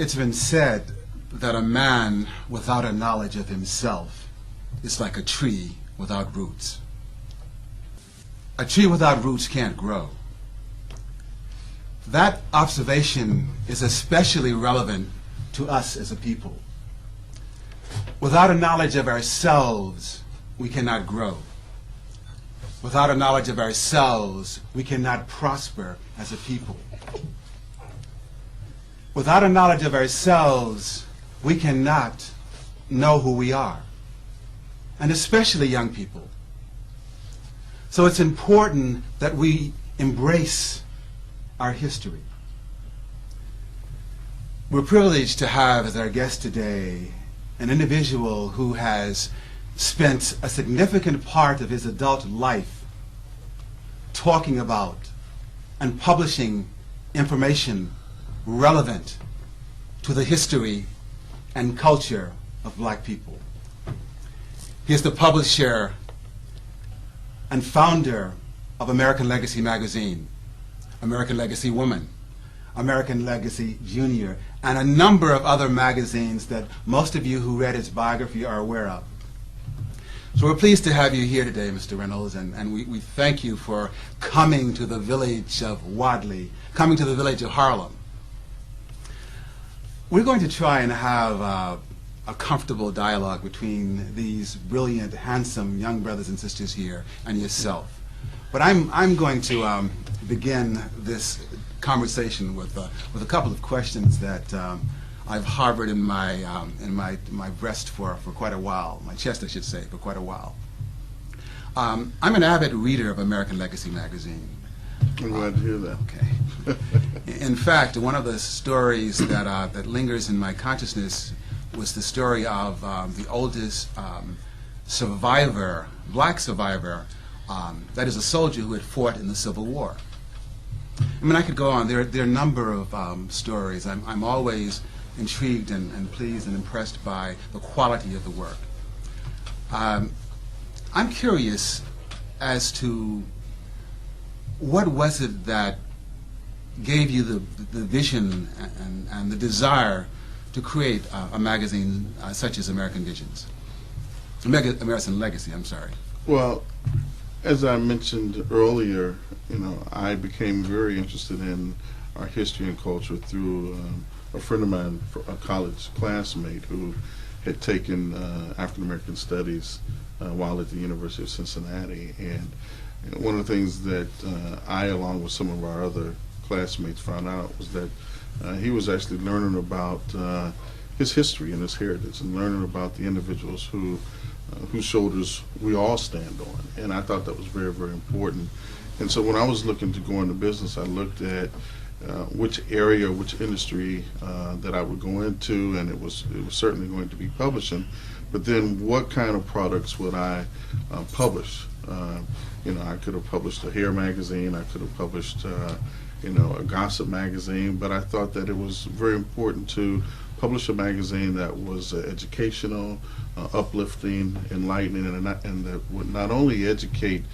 It's been said that a man without a knowledge of himself is like a tree without roots. A tree without roots can't grow. That observation is especially relevant to us as a people. Without a knowledge of ourselves, we cannot grow. Without a knowledge of ourselves, we cannot prosper as a people. Without a knowledge of ourselves, we cannot know who we are, and especially young people. So it's important that we embrace our history. We're privileged to have as our guest today an individual who has spent a significant part of his adult life talking about and publishing information relevant to the history and culture of black people. He is the publisher and founder of American Legacy magazine, American Legacy Woman, American Legacy Junior, and a number of other magazines that most of you who read his biography are aware of. So we're pleased to have you here today, Mr. Reynolds, and we thank you for coming to the village of Wadley, coming to the village of Harlem. We're going to try and have a comfortable dialogue between these brilliant, handsome young brothers and sisters here and yourself. But I'm going to begin this conversation with a couple of questions that I've harbored in my breast for quite a while, my chest I should say, for quite a while. I'm an avid reader of American Legacy magazine. I'm glad to hear that. Okay. In fact, one of the stories that lingers in my consciousness was the story of the oldest survivor, black survivor, that is a soldier who had fought in the Civil War. I mean, I could go on. There are a number of stories. I'm always intrigued and pleased and impressed by the quality of the work. I'm curious as to what was it that gave you the vision and the desire to create a magazine such as American Visions? American Legacy, I'm sorry. Well, as I mentioned earlier, I became very interested in our history and culture through a friend of mine, a college classmate who had taken African American Studies while at the University of Cincinnati. And one of the things that I, along with some of our other classmates, found out was that he was actually learning about his history and his heritage, and learning about the individuals whose shoulders we all stand on. And I thought that was very, very important. And so when I was looking to go into business, I looked at which area, which industry that I would go into, and it was certainly going to be publishing. But then what kind of products would I publish? I could have published a hair magazine, I could have published a gossip magazine, but I thought that it was very important to publish a magazine that was educational, uplifting, enlightening, and that would not only educate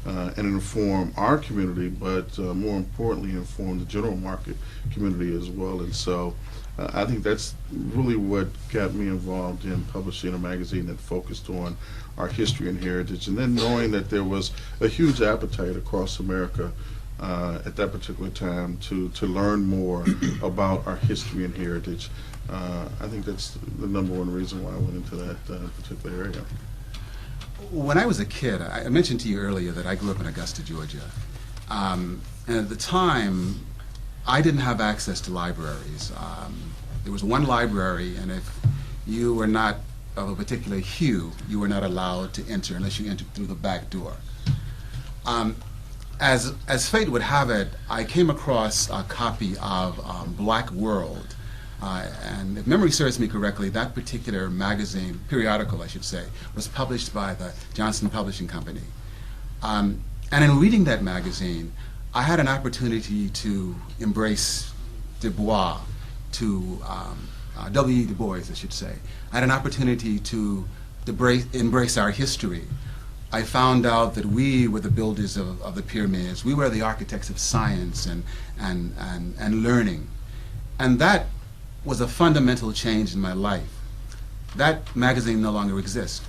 and inform our community, but more importantly inform the general market community as well. And so I think that's really what got me involved in publishing a magazine that focused on our history and heritage, and then knowing that there was a huge appetite across America at that particular time to learn more about our history and heritage. I think that's the number one reason why I went into that particular area. When I was a kid, I mentioned to you earlier that I grew up in Augusta, Georgia. And at the time, I didn't have access to libraries. There was one library, and if you were not of a particular hue, you were not allowed to enter unless you entered through the back door. As fate would have it, I came across a copy of Black World. And if memory serves me correctly, that particular magazine, periodical I should say, was published by the Johnson Publishing Company. And in reading that magazine, I had an opportunity to embrace Du Bois, to W.E. Du Bois, I should say. I had an opportunity to embrace our history. I found out that we were the builders of the pyramids. We were the architects of science and learning. And that was a fundamental change in my life. That magazine no longer exists.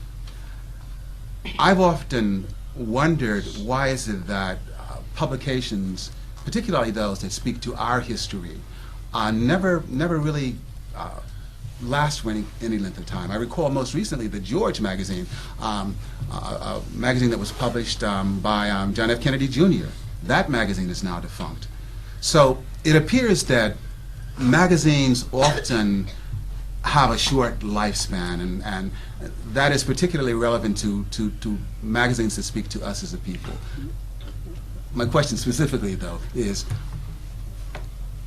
I've often wondered, why is it that publications, particularly those that speak to our history, never really last for any length of time. I recall most recently the George magazine, a magazine that was published by John F. Kennedy Jr. That magazine is now defunct. So it appears that magazines often have a short lifespan, and that is particularly relevant to magazines that speak to us as a people. My question specifically, though, is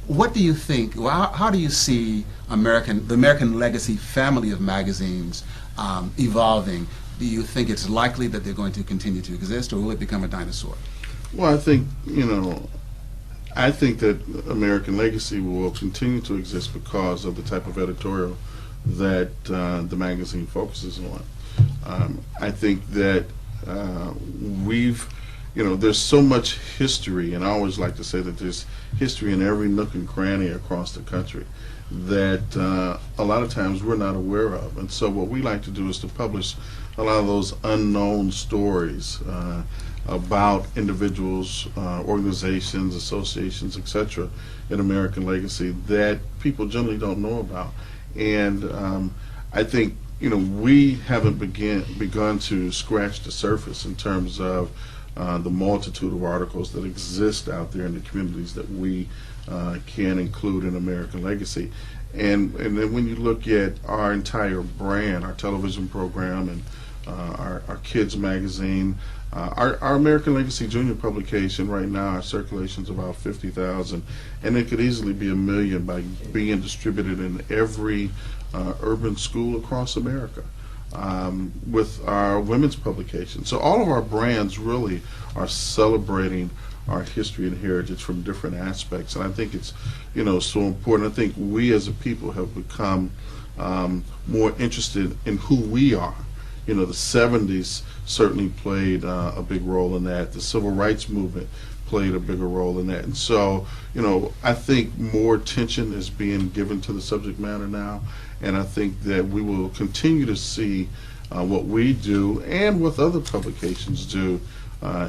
what do you think, how do you see the American Legacy family of magazines evolving? Do you think it's likely that they're going to continue to exist, or will it become a dinosaur? Well, I think, I think that American Legacy will continue to exist because of the type of editorial that the magazine focuses on. I think that there's so much history, and I always like to say that there's history in every nook and cranny across the country that a lot of times we're not aware of. And so what we like to do is to publish a lot of those unknown stories about individuals, organizations, associations, etc. in American Legacy that people generally don't know about. And I think we haven't begun to scratch the surface in terms of the multitude of articles that exist out there in the communities that we can include in American Legacy. And then when you look at our entire brand, our television program, and our kids magazine, our American Legacy Junior publication right now, our circulation is about 50,000, and it could easily be 1 million by being distributed in every urban school across America. With our women's publication. So all of our brands really are celebrating our history and heritage from different aspects, and I think it's so important. I think we as a people have become more interested in who we are. The 70s certainly played a big role in that. The civil rights movement played a bigger role in that. And so, I think more attention is being given to the subject matter now, and I think that we will continue to see what we do and what other publications do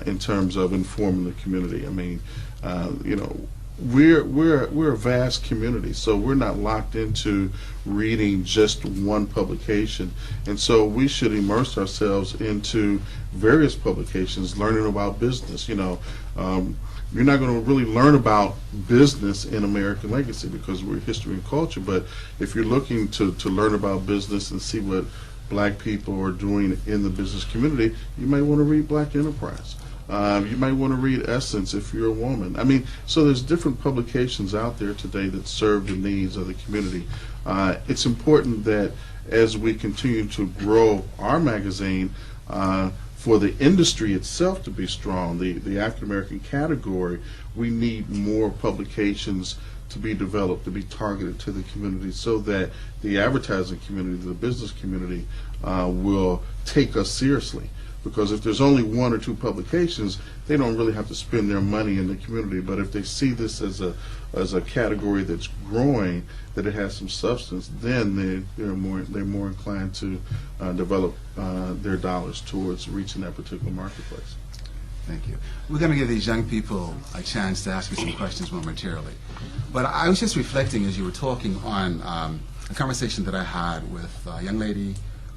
in terms of informing the community. I mean, we're a vast community, so we're not locked into reading just one publication, and so we should immerse ourselves into various publications, learning about business. You're not going to really learn about business in American Legacy because we're history and culture, but if you're looking to learn about business and see what black people are doing in the business community, you might want to read Black Enterprise. You might want to read Essence if you're a woman. I mean, so there's different publications out there today that serve the needs of the community. It's important that as we continue to grow our magazine, for the industry itself to be strong, the African American category, we need more publications to be developed, to be targeted to the community, so that the advertising community, the business community, will take us seriously. Because if there's only 1 or 2 publications, they don't really have to spend their money in the community. But if they see this as a category that's growing, that it has some substance, then they're more inclined to develop their dollars towards reaching that particular marketplace. Thank you. We're going to give these young people a chance to ask you some questions momentarily. But I was just reflecting as you were talking on a conversation that I had with a young lady,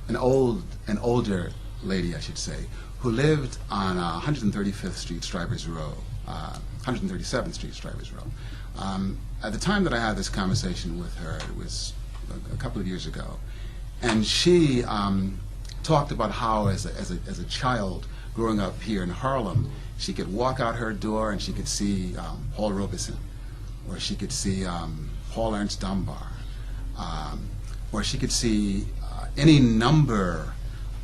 an older lady, I should say, who lived on 135th Street, Strivers Row, 137th Street, Strivers Row. At the time that I had this conversation with her, it was a couple of years ago, and she talked about how, as a child growing up here in Harlem, she could walk out her door and she could see Paul Robeson, or she could see Paul Ernst Dunbar, or she could see any number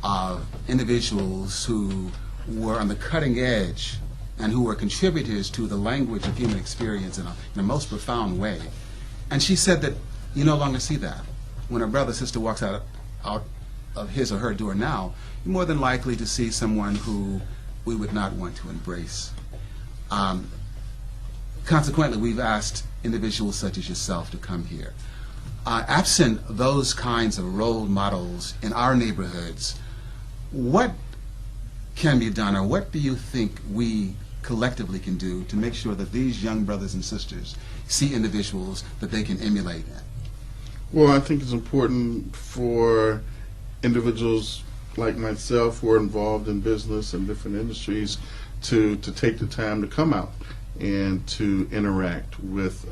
of individuals who were on the cutting edge and who were contributors to the language of human experience in a most profound way. And she said that you no longer see that. When a brother or sister walks out of his or her door now, you're more than likely to see someone who we would not want to embrace. Consequently, we've asked individuals such as yourself to come here. absent those kinds of role models in our neighborhoods, what can be done, or what do you think we collectively can do to make sure that these young brothers and sisters see individuals that they can emulate? Well, I think it's important for individuals like myself who are involved in business and different industries to take the time to come out and to interact with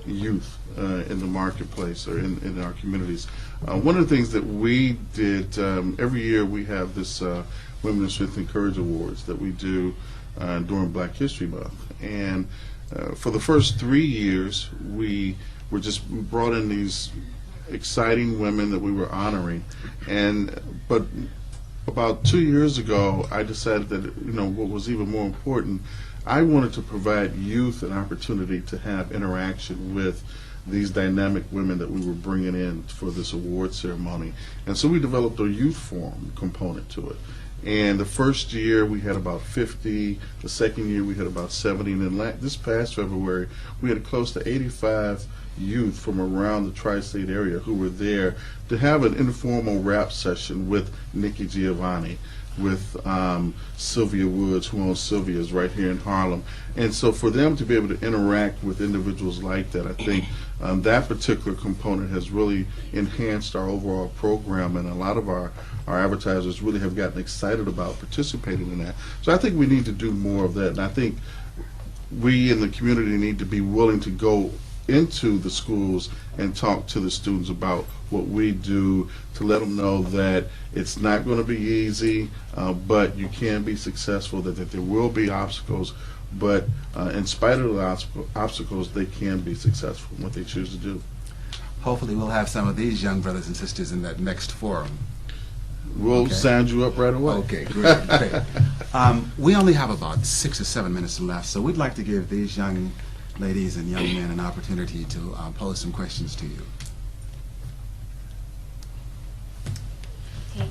youth in the marketplace or in our communities. One of the things that we did, every year we have this Women in Strength and Courage Awards that we do during Black History Month. And for the first 3 years, we brought in these exciting women that we were honoring. But about 2 years ago, I decided that, what was even more important, I wanted to provide youth an opportunity to have interaction with these dynamic women that we were bringing in for this award ceremony. And so we developed a youth forum component to it. And the first year we had about 50, the second year we had about 70, and then this past February we had close to 85 youth from around the tri-state area who were there to have an informal rap session with Nikki Giovanni, with Sylvia Woods, who owns Sylvia's right here in Harlem. And so for them to be able to interact with individuals like that, I think that particular component has really enhanced our overall program, and a lot of our advertisers really have gotten excited about participating in that. So I think we need to do more of that, and I think we in the community need to be willing to go into the schools and talk to the students about what we do, to let them know that it's not going to be easy, but you can be successful, that there will be obstacles, but in spite of the obstacles, they can be successful in what they choose to do. Hopefully we'll have some of these young brothers and sisters in that next forum. We'll sign you up right away. Okay, great. Great. We only have about 6 or 7 minutes left, so we'd like to give these young ladies and young men an opportunity to pose some questions to you. Okay.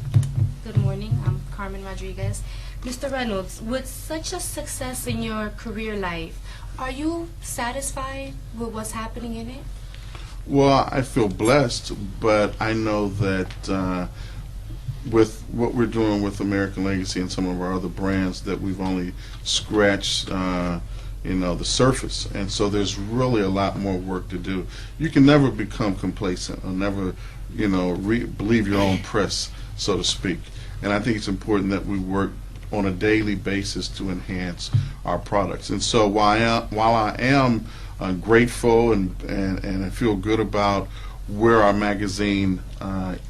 Good morning. I'm Carmen Rodriguez. Mr. Reynolds, with such a success in your career life, are you satisfied with what's happening in it? Well, I feel blessed, but I know that with what we're doing with American Legacy and some of our other brands, that we've only scratched the surface, and so there's really a lot more work to do. You can never become complacent or never, believe your own press, so to speak. And I think it's important that we work on a daily basis to enhance our products. And so while I am grateful and I feel good about where our magazine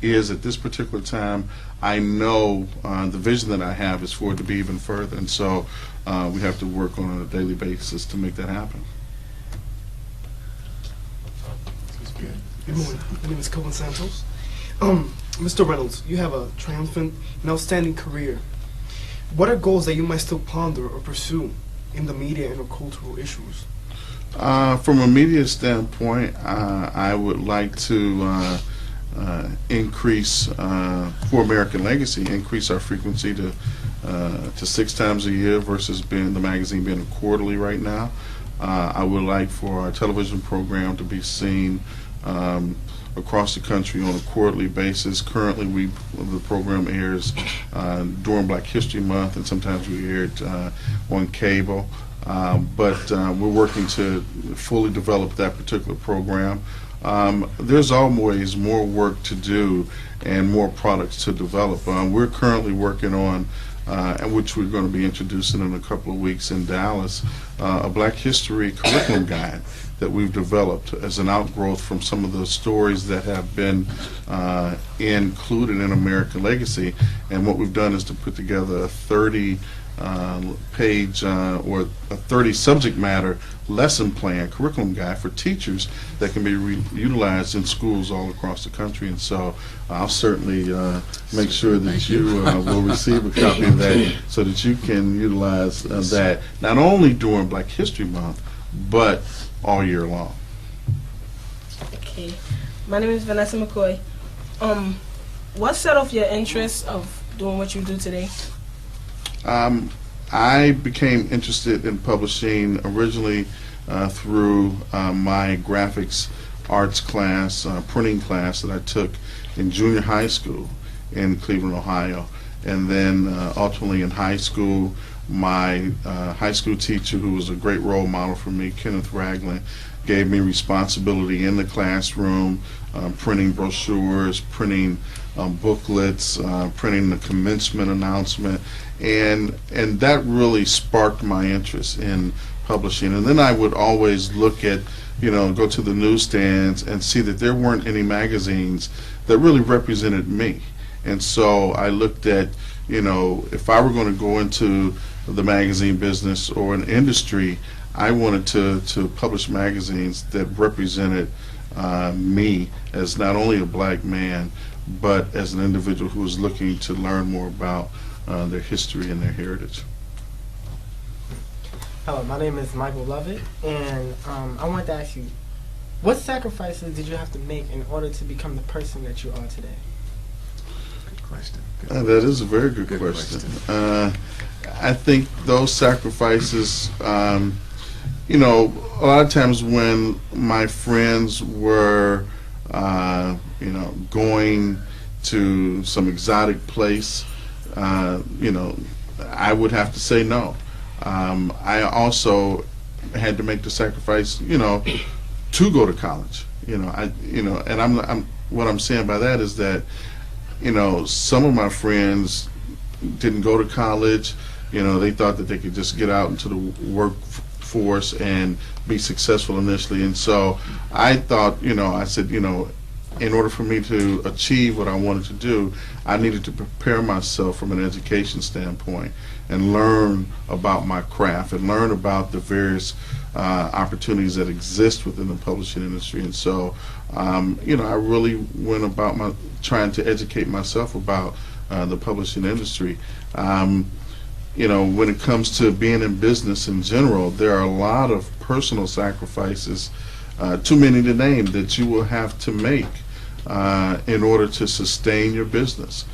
is at this particular time, I know the vision that I have is for it to be even further, and so we have to work on a daily basis to make that happen. Good morning. My name is Cohen Santos. Mr. Reynolds, you have a triumphant and outstanding career. What are goals that you might still ponder or pursue in the media and cultural issues? From a media standpoint, I would like to increase, for American Legacy, increase our frequency to 6 times a year versus the magazine being a quarterly right now. I would like for our television program to be seen across the country on a quarterly basis. Currently, the program airs during Black History Month, and sometimes we air it on cable. But we're working to fully develop that particular program. There's always more work to do and more products to develop. We're currently working on, and which we're going to be introducing in a couple of weeks in Dallas, a Black History curriculum guide that we've developed as an outgrowth from some of the stories that have been included in American Legacy. And what we've done is to put together a 30-page or a 30 subject matter lesson plan curriculum guide for teachers that can be utilized in schools all across the country. And so I'll certainly make sure that you will receive a copy of that so that you can utilize that not only during Black History Month but all year long. Okay, my name is Vanessa McCoy. What set off your interest of doing what you do today? I became interested in publishing originally through my graphics arts class, printing class that I took in junior high school in Cleveland, Ohio. And then ultimately in high school, my high school teacher, who was a great role model for me, Kenneth Ragland, gave me responsibility in the classroom, printing brochures, printing booklets, printing the commencement announcement, and that really sparked my interest in publishing. And then I would always look at, go to the newsstands and see that there weren't any magazines that really represented me. And so I looked at, if I were going to go into the magazine business or an industry, I wanted to publish magazines that represented me as not only a black man, but as an individual who was looking to learn more about their history and their heritage. Hello, my name is Michael Lovett, and I wanted to ask you, what sacrifices did you have to make in order to become the person that you are today? Good question. That is a very good question. I think those sacrifices, a lot of times when my friends were, going to some exotic place, I would have to say no. I also had to make the sacrifice, to go to college. And what I'm saying by that is that, some of my friends didn't go to college. They thought that they could just get out into the workforce and be successful initially. And so I thought, I said, in order for me to achieve what I wanted to do, I needed to prepare myself from an education standpoint and learn about my craft and learn about the various opportunities that exist within the publishing industry. And so, I really went about trying to educate myself about the publishing industry. When it comes to being in business in general, there are a lot of personal sacrifices, too many to name, that you will have to make in order to sustain your business.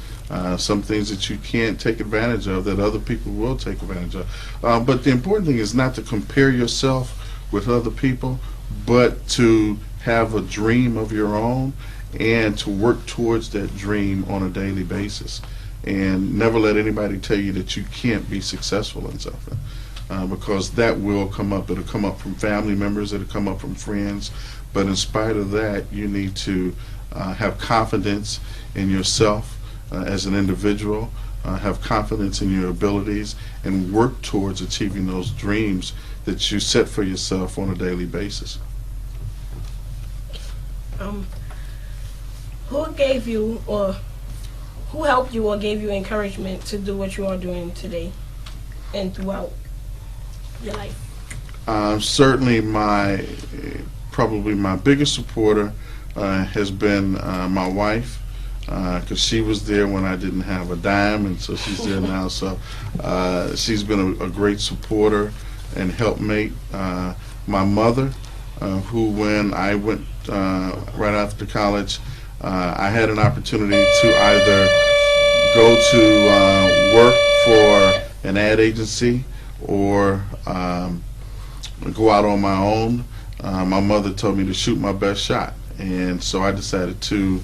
Some things that you can't take advantage of that other people will take advantage of. But the important thing is not to compare yourself with other people, but to have a dream of your own and to work towards that dream on a daily basis. And never let anybody tell you that you can't be successful in something, because that will come up. It'll come up from family members, it'll come up from friends, but in spite of that, you need to have confidence in yourself as an individual, have confidence in your abilities, and work towards achieving those dreams that you set for yourself on a daily basis. Who gave you, or who helped you or gave you encouragement to do what you are doing today and throughout your life? Certainly probably my biggest supporter has been my wife, because she was there when I didn't have a dime, and so she's there now. So she's been a great supporter and helpmate. My mother, who when I went right after college, I had an opportunity to either go to work for an ad agency or go out on my own. My mother told me to shoot my best shot, and so I decided to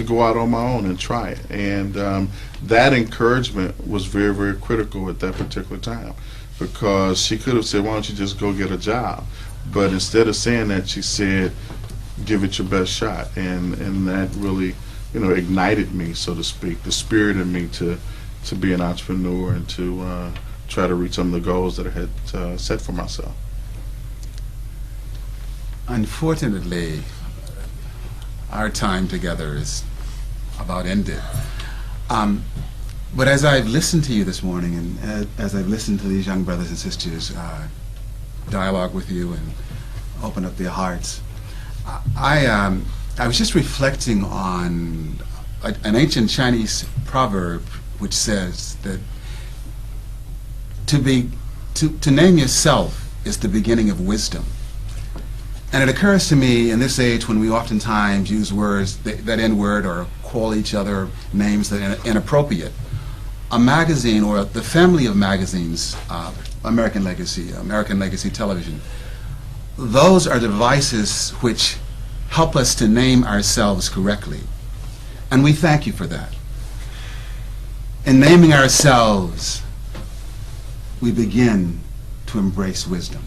go out on my own and try it. And that encouragement was very, very critical at that particular time, because she could have said, why don't you just go get a job? But instead of saying that, she said, give it your best shot. And that really, ignited me, so to speak, the spirit in me to be an entrepreneur and to try to reach some of the goals that I had set for myself. Unfortunately, our time together is about ended. But as I've listened to you this morning, and as I've listened to these young brothers and sisters dialogue with you and open up their hearts, I was just reflecting on an ancient Chinese proverb which says that to name yourself is the beginning of wisdom. And it occurs to me in this age when we oftentimes use words that N-word or call each other names that are inappropriate, a magazine or the family of magazines, American Legacy Television, those are devices which help us to name ourselves correctly. And we thank you for that. In naming ourselves, we begin to embrace wisdom.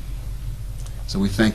So we thank you.